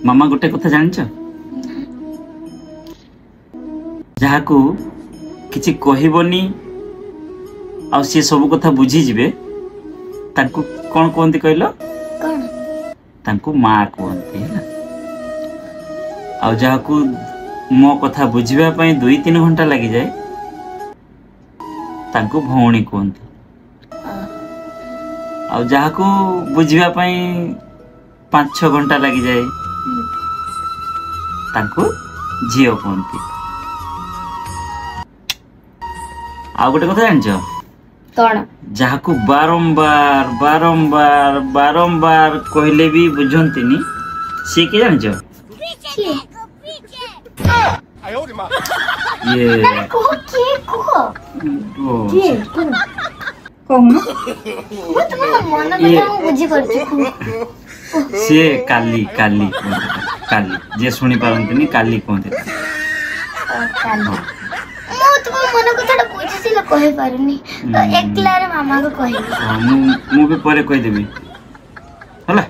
मामा गोटे कथा जानिଛ ଯାହାକୁ କିଛି କହିବନି ଆଉ ସେ ସବୁ କଥା ବୁଝି ଯିବେ ତାଙ୍କୁ କଣ କୁହନ୍ତି କହିଲ कौन ତାଙ୍କୁ ମା କୁହନ୍ତି ହେଲା ଆଉ ଯାହାକୁ ମୋ କଥା ବୁଝିବା ପାଇଁ 2-3 ଘଣ୍ଟା ଲାଗି ଯାଏ ତାଙ୍କୁ ଭଉଣୀ କୁହନ୍ତି ଆଉ ଯାହାକୁ ବୁଝିବା ପାଇଁ 5-6 घंटा लगी जाए तांको झियो कहती आ गोटे कथा जानिछ कौन जहाको बारंबार बारंबार बारंबार कहले भी बुझंतिनी से के जानिछ ये कहो के कहो ओ के कहो ना वो तुम मन में बुझी करछ से काली काली काली जे सुनी पारंतिनी काली कहते काली मो तुम मन को थोड़ा बुझी से कहि पारुनी तो एकला रे मामा को कहि मु भी परे कहि देबी हला